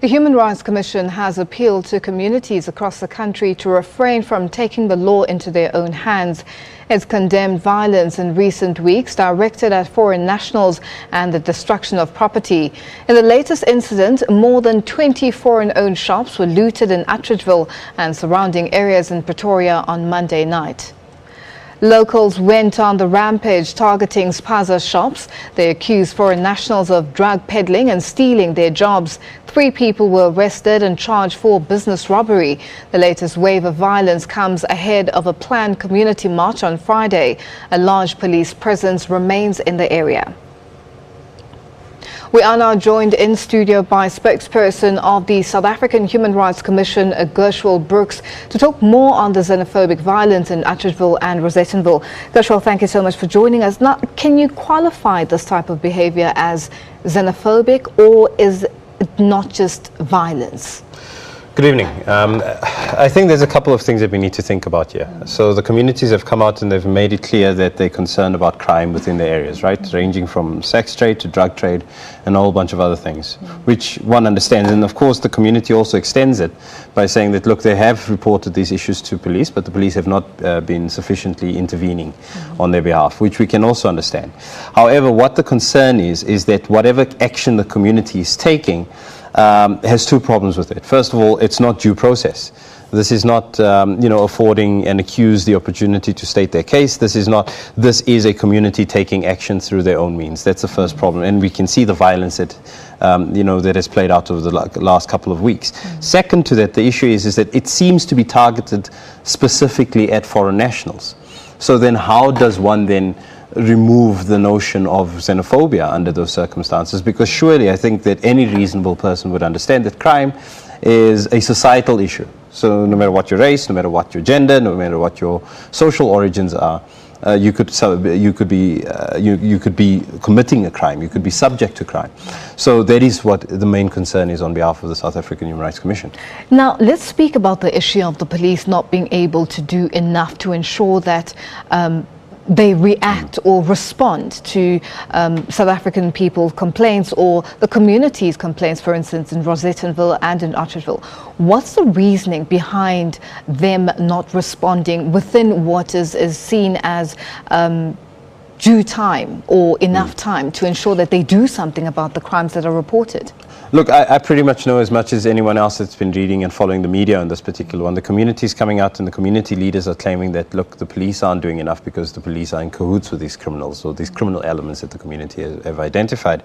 The Human Rights Commission has appealed to communities across the country to refrain from taking the law into their own hands. It's condemned violence in recent weeks directed at foreign nationals and the destruction of property. In the latest incident, more than 20 foreign-owned shops were looted in Atteridgeville and surrounding areas in Pretoria on Monday night. Locals went on the rampage targeting spaza shops. They accused foreign nationals of drug peddling and stealing their jobs. 3 people were arrested and charged for business robbery. The latest wave of violence comes ahead of a planned community march on Friday. A large police presence remains in the area. We are now joined in studio by spokesperson of the South African Human Rights Commission, Gushwell to talk more on the xenophobic violence in Atteridgeville and Rosettenville. Gushwell, thank you so much for joining us. Now, can you qualify this type of behavior as xenophobic, or is it not just violence? Good evening. I think there's a couple of things that we need to think about here. So the communities have come out and they've made it clear that they're concerned about crime within the areas, right? Ranging from sex trade to drug trade and a whole bunch of other things, which one understands. And of course, the community also extends it by saying that, look, they have reported these issues to police, but the police have not been sufficiently intervening on their behalf, which we can also understand. However, what the concern is that whatever action the community is taking has 2 problems with it. First of all, it's not due process. This is not, affording an accused the opportunity to state their case. This is a community taking action through their own means. That's the first problem. And we can see the violence that, that has played out over the last couple of weeks. Second to that, the issue is that it seems to be targeted specifically at foreign nationals. So then how does one then remove the notion of xenophobia under those circumstances? Because surely I think that any reasonable person would understand that crime is a societal issue. So no matter what your race, no matter what your gender, no matter what your social origins are, you could be committing a crime, you could be subject to crime. So that is what the main concern is on behalf of the South African Human Rights Commission. Now let's speak about the issue of the police not being able to do enough to ensure that they react or respond to South African people's complaints or the community's complaints, for instance, in Rosettenville and in Atteridgeville. What's the reasoning behind them not responding within what is seen as due time or enough time to ensure that they do something about the crimes that are reported? Look, I pretty much know as much as anyone else that's been reading and following the media on this particular one. The community is coming out and the community leaders are claiming that, look, the police aren't doing enough because the police are in cahoots with these criminals or these criminal elements that the community have identified.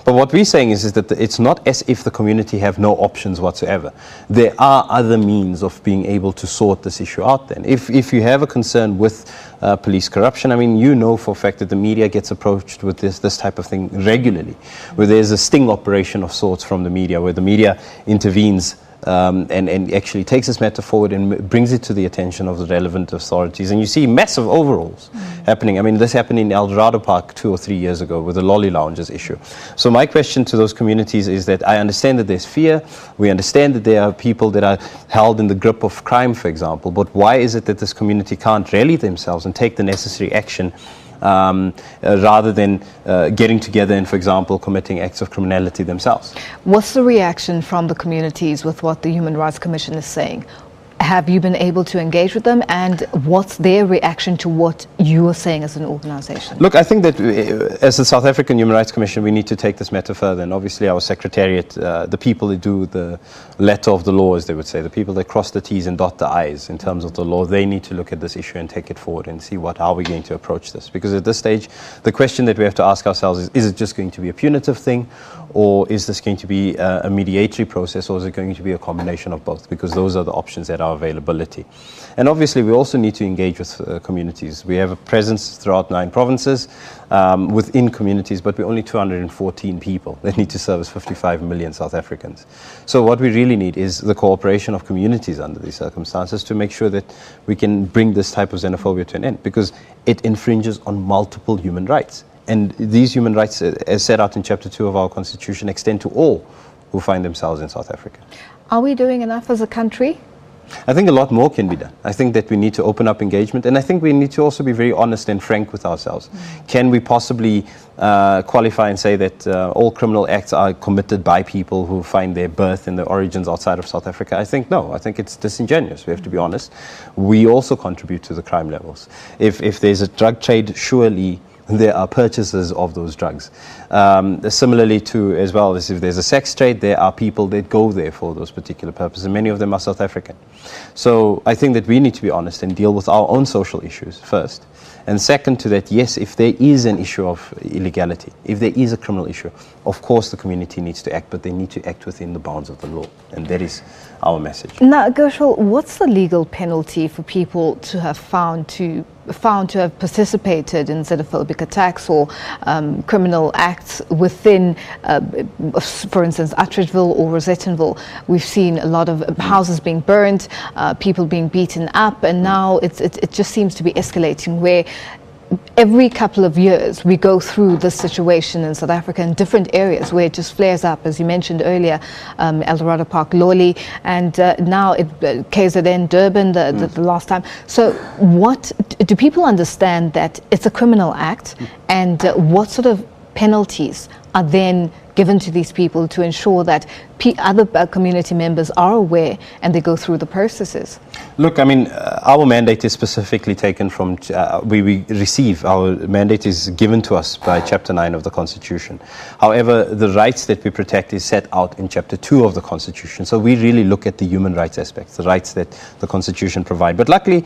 But what we're saying is that it's not as if the community have no options whatsoever. There are other means of being able to sort this issue out then. If you have a concern with police corruption, I mean, you know for a fact that the media gets approached with this type of thing regularly, where there's a sting operation of sorts from the media, where the media intervenes and actually takes this matter forward and brings it to the attention of the relevant authorities. And you see massive overhauls happening. I mean, this happened in El Dorado Park 2 or 3 years ago with the lolly lounges issue. So my question to those communities is that I understand that there's fear. We understand that there are people that are held in the grip of crime, for example. But why is it that this community can't rally themselves and take the necessary action rather than getting together and, for example, committing acts of criminality themselves? What's the reaction from the communities with what the Human Rights Commission is saying? Have you been able to engage with them, and what's their reaction to what you are saying as an organization? Look, I think that as the South African Human Rights Commission, we need to take this matter further, and obviously our secretariat, the people that do the letter of the law, as they would say, the people that cross the T's and dot the I's in terms of the law, they need to look at this issue and take it forward and see how we're going to approach this. Because at this stage, the question that we have to ask ourselves is it just going to be a punitive thing, or is this going to be a mediatory process, or is it going to be a combination of both? Because those are the options that are availability. And obviously we also need to engage with communities. We have a presence throughout 9 provinces within communities, but we're only 214 people that need to service 55 million South Africans. So what we really need is the cooperation of communities under these circumstances to make sure that we can bring this type of xenophobia to an end, because it infringes on multiple human rights. And these human rights, as set out in Chapter 2 of our Constitution, extend to all who find themselves in South Africa. Are we doing enough as a country I think a lot more can be done. I think that we need to open up engagement, and I think we need to also be very honest and frank with ourselves. Can we possibly qualify and say that all criminal acts are committed by people who find their birth and their origins outside of South Africa? I think no. I think it's disingenuous. We have to be honest. We also contribute to the crime levels. If there's a drug trade, surely there are purchasers of those drugs. Similarly to, as well as if there's a sex trade, there are people that go there for those particular purposes, and many of them are South African. So I think that we need to be honest and deal with our own social issues first. And second to that, yes, if there is an issue of illegality, if there is a criminal issue, of course the community needs to act, but they need to act within the bounds of the law. And that is our message. Now, Gushwell, what's the legal penalty for people to have found to have participated in xenophobic attacks or criminal acts within, for instance, Atteridgeville or Rosettenville? We've seen a lot of houses being burned, people being beaten up, and now it just seems to be escalating, where every couple of years we go through this situation in South Africa in different areas where it just flares up, as you mentioned earlier, Eldorado Park, Loli, and now KZN, Durban, the last time. So what do people understand that it's a criminal act, and what sort of penalties are then given to these people to ensure that other community members are aware and they go through the processes? Look, I mean, our mandate is specifically taken from, we receive, our mandate is given to us by Chapter 9 of the Constitution. However, the rights that we protect is set out in Chapter 2 of the Constitution. So we really look at the human rights aspects, the rights that the Constitution provides. But luckily,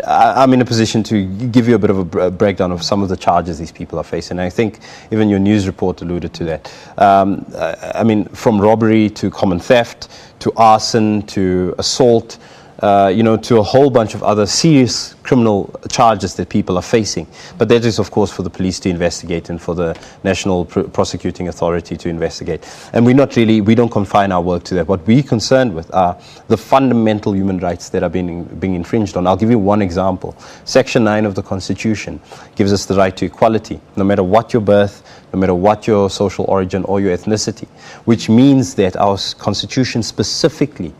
I'm in a position to give you a bit of a breakdown of some of the charges these people are facing. And I think even your news report alluded to that. I mean, from robbery to common theft, to arson, to assault, to a whole bunch of other serious criminal charges that people are facing. But that is, of course, for the police to investigate and for the National Prosecuting Authority to investigate. And we don't confine our work to that. What we're concerned with are the fundamental human rights that are being infringed on. I'll give you one example. Section 9 of the Constitution gives us the right to equality, no matter what your birth, no matter what your social origin or your ethnicity, which means that our Constitution specifically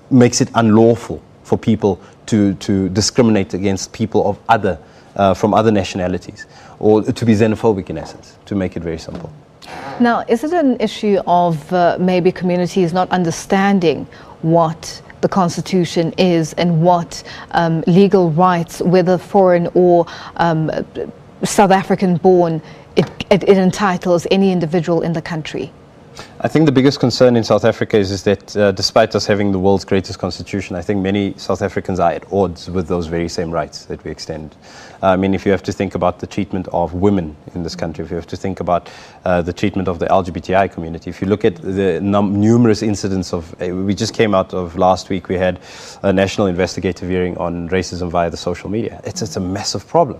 makes it unlawful for people to discriminate against people of from other nationalities, or to be xenophobic in essence, to make it very simple. Now, is it an issue of maybe communities not understanding what the Constitution is and what legal rights, whether foreign or South African born, it entitles any individual in the country? I think the biggest concern in South Africa is that despite us having the world's greatest constitution, I think many South Africans are at odds with those very same rights that we extend. I mean, if you have to think about the treatment of women in this country, if you have to think about the treatment of the LGBTI community, if you look at the numerous incidents of, we just came out of last week, we had a national investigative hearing on racism via the social media. It's a massive problem.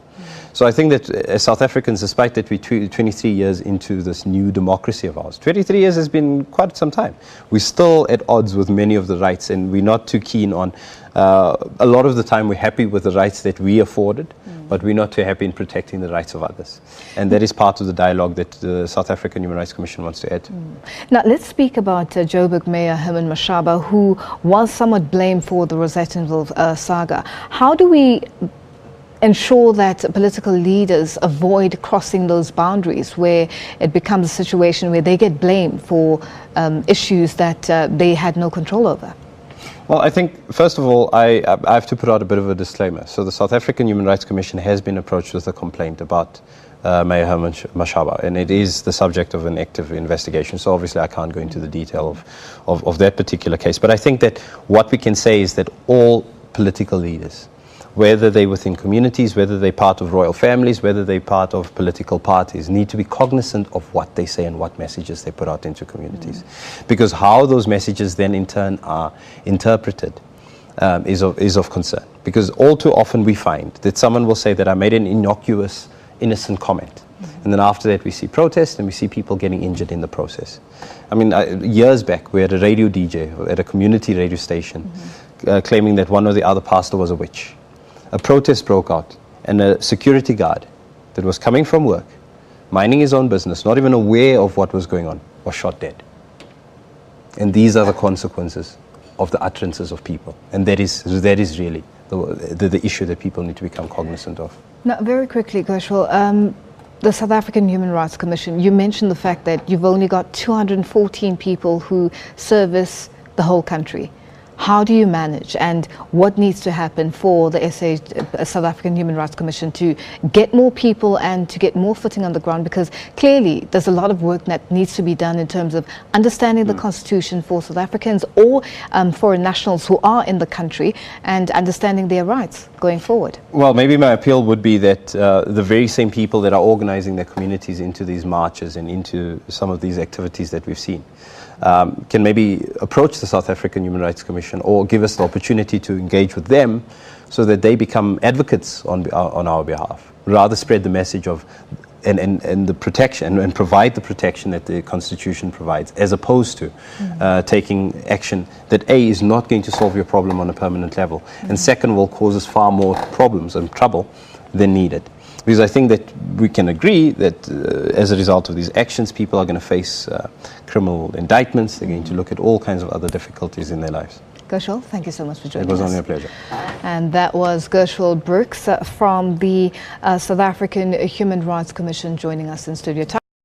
So I think that as South Africans, despite that we're 23 years into this new democracy of ours, 23 years has been quite some time. We're still at odds with many of the rights, and we're not too keen on, a lot of the time we're happy with the rights that we afforded, but we're not too happy in protecting the rights of others. And that is part of the dialogue that the South African Human Rights Commission wants to add to. Now, let's speak about Joburg Mayor Herman Mashaba, who was somewhat blamed for the Rosettenville saga. How do we ensure that political leaders avoid crossing those boundaries where it becomes a situation where they get blamed for issues that they had no control over? Well, I think, first of all, I have to put out a bit of a disclaimer. So the South African Human Rights Commission has been approached with a complaint about Mayor Herman Mashaba, and it is the subject of an active investigation. So obviously I can't go into the detail of that particular case. But I think that what we can say is that all political leaders, whether they're within communities, whether they're part of royal families, whether they're part of political parties, need to be cognizant of what they say and what messages they put out into communities. Because how those messages then in turn are interpreted is of concern. Because all too often we find that someone will say that I made an innocuous, innocent comment. And then after that we see protests and we see people getting injured in the process. I mean, years back we had a radio DJ at a community radio station claiming that one or the other pastor was a witch. A protest broke out, and a security guard that was coming from work, minding his own business, not even aware of what was going on, was shot dead. And these are the consequences of the utterances of people. And that is really the issue that people need to become cognizant of. Now, very quickly, Gushwell, the South African Human Rights Commission, you mentioned the fact that you've only got 214 people who service the whole country. How do you manage, and what needs to happen for the South African Human Rights Commission to get more people and to get more footing on the ground? Because clearly there's a lot of work that needs to be done in terms of understanding the Constitution for South Africans or foreign nationals who are in the country and understanding their rights going forward. Well, maybe my appeal would be that the very same people that are organizing their communities into these marches and into some of these activities that we've seen can maybe approach the South African Human Rights Commission or give us the opportunity to engage with them so that they become advocates on our behalf. Rather spread the message of and the protection and provide the protection that the Constitution provides, as opposed to taking action that A, is not going to solve your problem on a permanent level, and second, will cause us far more problems and trouble than needed. Because I think that we can agree that as a result of these actions, people are going to face criminal indictments. They're going to look at all kinds of other difficulties in their lives. Gushwell, thank you so much for joining us. It was only a pleasure. And that was Gushwell Brooks from the South African Human Rights Commission joining us in studio.